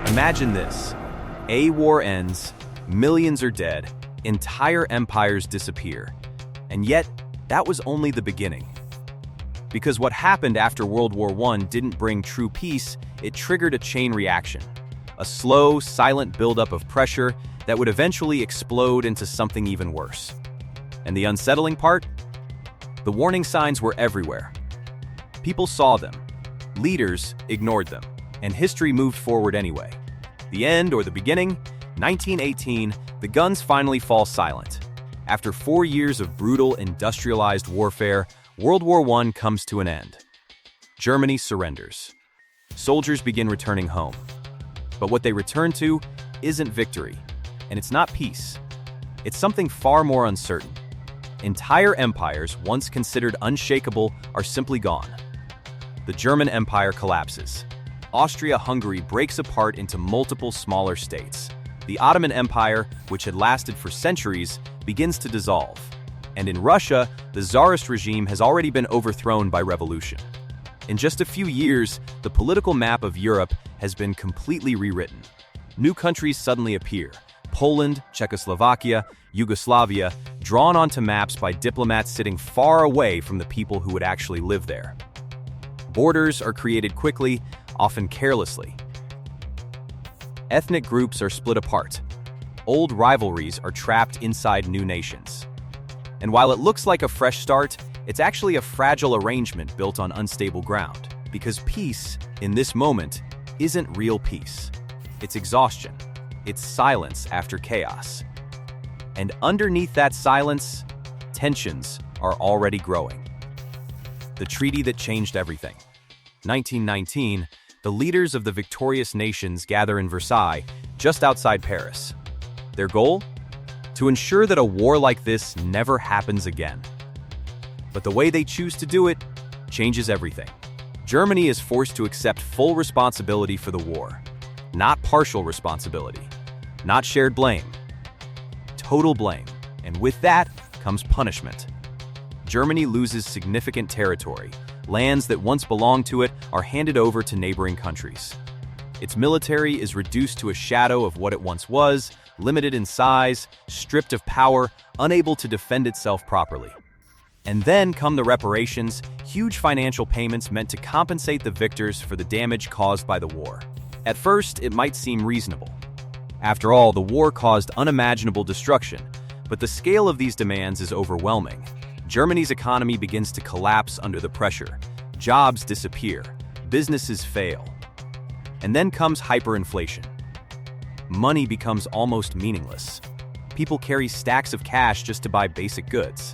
Imagine this. A war ends, millions are dead, entire empires disappear. And yet, that was only the beginning. Because what happened after World War I didn't bring true peace, it triggered a chain reaction. A slow, silent buildup of pressure that would eventually explode into something even worse. And the unsettling part? The warning signs were everywhere. People saw them. Leaders ignored them. And history moved forward anyway. The end or the beginning? 1918, the guns finally fall silent. After 4 years of brutal industrialized warfare, World War I comes to an end. Germany surrenders. Soldiers begin returning home. But what they return to isn't victory, and it's not peace. It's something far more uncertain. Entire empires, once considered unshakable, are simply gone. The German Empire collapses. Austria-Hungary breaks apart into multiple smaller states. The Ottoman Empire, which had lasted for centuries, begins to dissolve. And in Russia, the Tsarist regime has already been overthrown by revolution. In just a few years, the political map of Europe has been completely rewritten. New countries suddenly appear: Poland, Czechoslovakia, Yugoslavia, drawn onto maps by diplomats sitting far away from the people who would actually live there. Borders are created quickly, often carelessly. Ethnic groups are split apart. Old rivalries are trapped inside new nations. And while it looks like a fresh start, it's actually a fragile arrangement built on unstable ground. Because peace, in this moment, isn't real peace. It's exhaustion. It's silence after chaos. And underneath that silence, tensions are already growing. The treaty that changed everything. 1919, the leaders of the victorious nations gather in Versailles, just outside Paris. Their goal? To ensure that a war like this never happens again. But the way they choose to do it changes everything. Germany is forced to accept full responsibility for the war. Not partial responsibility. Not shared blame. Total blame. And with that comes punishment. Germany loses significant territory. Lands that once belonged to it are handed over to neighboring countries. Its military is reduced to a shadow of what it once was, limited in size, stripped of power, unable to defend itself properly. And then come the reparations, huge financial payments meant to compensate the victors for the damage caused by the war. At first, it might seem reasonable. After all, the war caused unimaginable destruction, but the scale of these demands is overwhelming. Germany's economy begins to collapse under the pressure. Jobs disappear. Businesses fail. And then comes hyperinflation. Money becomes almost meaningless. People carry stacks of cash just to buy basic goods.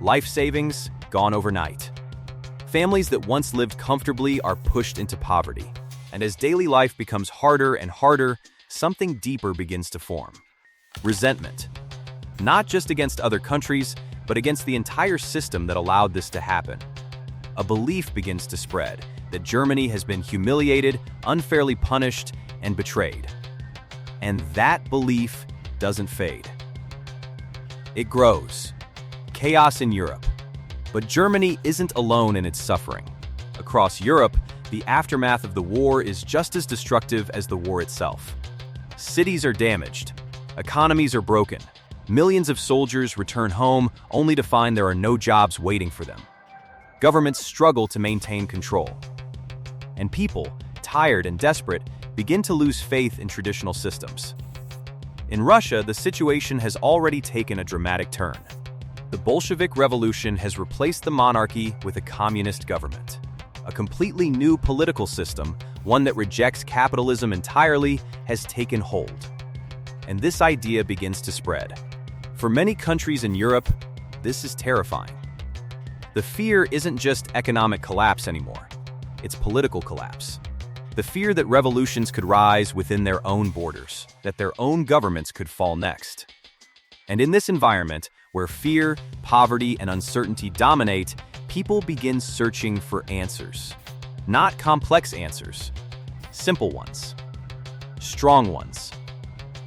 Life savings gone overnight. Families that once lived comfortably are pushed into poverty. And as daily life becomes harder and harder, something deeper begins to form. Resentment. Not just against other countries, but against the entire system that allowed this to happen. A belief begins to spread that Germany has been humiliated, unfairly punished, and betrayed. And that belief doesn't fade. It grows. Chaos in Europe. But Germany isn't alone in its suffering. Across Europe, the aftermath of the war is just as destructive as the war itself. Cities are damaged. Economies are broken. Millions of soldiers return home only to find there are no jobs waiting for them. Governments struggle to maintain control. And people, tired and desperate, begin to lose faith in traditional systems. In Russia, the situation has already taken a dramatic turn. The Bolshevik Revolution has replaced the monarchy with a communist government. A completely new political system, one that rejects capitalism entirely, has taken hold. And this idea begins to spread. For many countries in Europe, this is terrifying. The fear isn't just economic collapse anymore. It's political collapse. The fear that revolutions could rise within their own borders, that their own governments could fall next. And in this environment, where fear, poverty, and uncertainty dominate, people begin searching for answers. Not complex answers, simple ones, strong ones.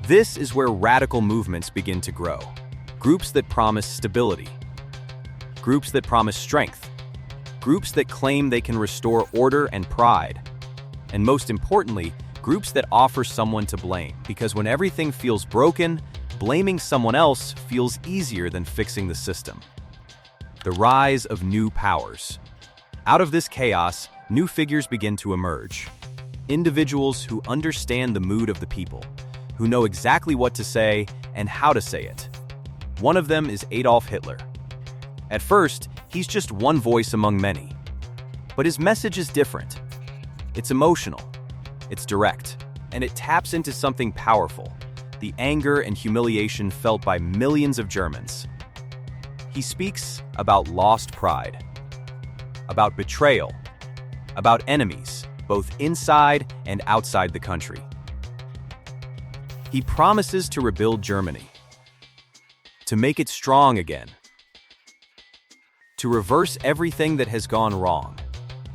This is where radical movements begin to grow. Groups that promise stability. Groups that promise strength. Groups that claim they can restore order and pride. And most importantly, Groups that offer someone to blame, because when everything feels broken, blaming someone else feels easier than fixing the system. The rise of new powers. Out of this chaos, new figures begin to emerge. Individuals who understand the mood of the people, who know exactly what to say and how to say it. One of them is Adolf Hitler. At first, he's just one voice among many. But his message is different. It's emotional, it's direct, and it taps into something powerful, the anger and humiliation felt by millions of Germans. He speaks about lost pride, about betrayal, about enemies, both inside and outside the country. He promises to rebuild Germany, to make it strong again, to reverse everything that has gone wrong.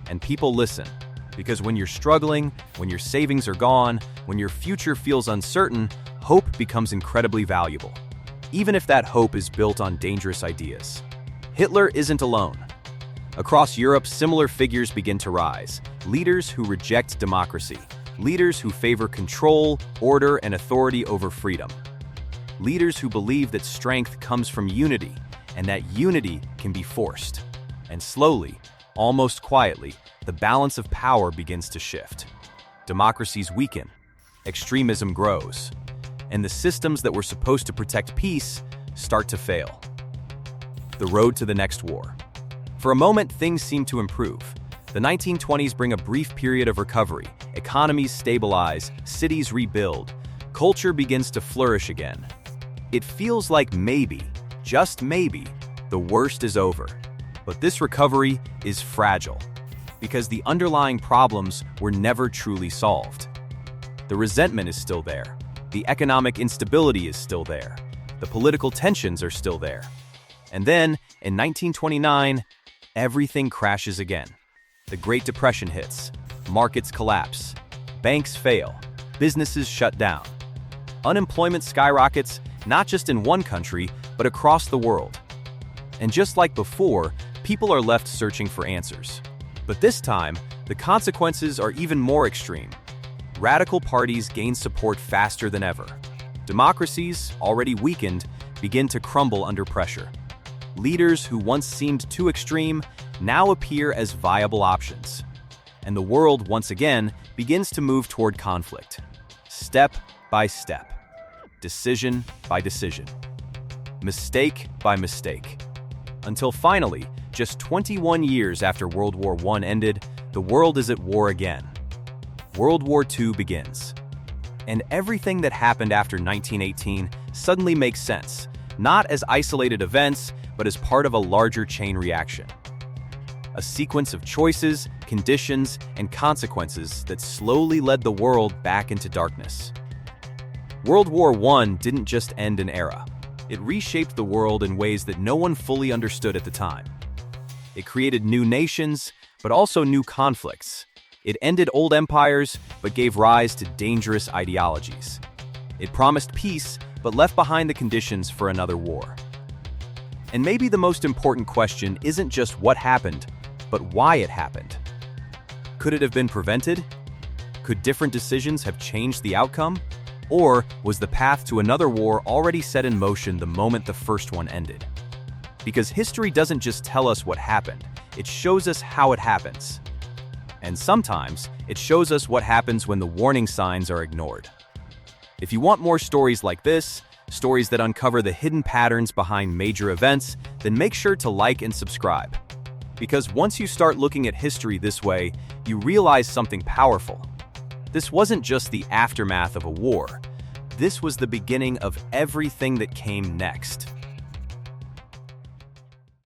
And people listen, because when you're struggling, when your savings are gone, when your future feels uncertain, hope becomes incredibly valuable, even if that hope is built on dangerous ideas. Hitler isn't alone. Across Europe, similar figures begin to rise, leaders who reject democracy, leaders who favor control, order, and authority over freedom, leaders who believe that strength comes from unity, and that unity can be forced. And slowly, almost quietly, the balance of power begins to shift. Democracies weaken, extremism grows, and the systems that were supposed to protect peace start to fail. The road to the next war. For a moment, things seem to improve. The 1920s bring a brief period of recovery. Economies stabilize, cities rebuild, culture begins to flourish again. It feels like maybe, just maybe, the worst is over. But this recovery is fragile, because the underlying problems were never truly solved. The resentment is still there. The economic instability is still there. The political tensions are still there. And then, in 1929, everything crashes again. The Great Depression hits. Markets collapse. Banks fail. Businesses shut down. Unemployment skyrockets, not just in one country, but across the world. And just like before, people are left searching for answers. But this time, the consequences are even more extreme. Radical parties gain support faster than ever. Democracies, already weakened, begin to crumble under pressure. Leaders who once seemed too extreme now appear as viable options. And the world, once again, begins to move toward conflict. Step by step. Decision by decision. Mistake by mistake. Until finally, just 21 years after World War I ended, the world is at war again. World War II begins. And everything that happened after 1918 suddenly makes sense, not as isolated events, but as part of a larger chain reaction. A sequence of choices, conditions, and consequences that slowly led the world back into darkness. World War I didn't just end an era. It reshaped the world in ways that no one fully understood at the time. It created new nations, but also new conflicts. It ended old empires, but gave rise to dangerous ideologies. It promised peace, but left behind the conditions for another war. And maybe the most important question isn't just what happened, but why it happened. Could it have been prevented? Could different decisions have changed the outcome? Or was the path to another war already set in motion the moment the first one ended? Because history doesn't just tell us what happened, it shows us how it happens. And sometimes, it shows us what happens when the warning signs are ignored. If you want more stories like this, stories that uncover the hidden patterns behind major events, then make sure to like and subscribe. Because once you start looking at history this way, you realize something powerful. This wasn't just the aftermath of a war. This was the beginning of everything that came next.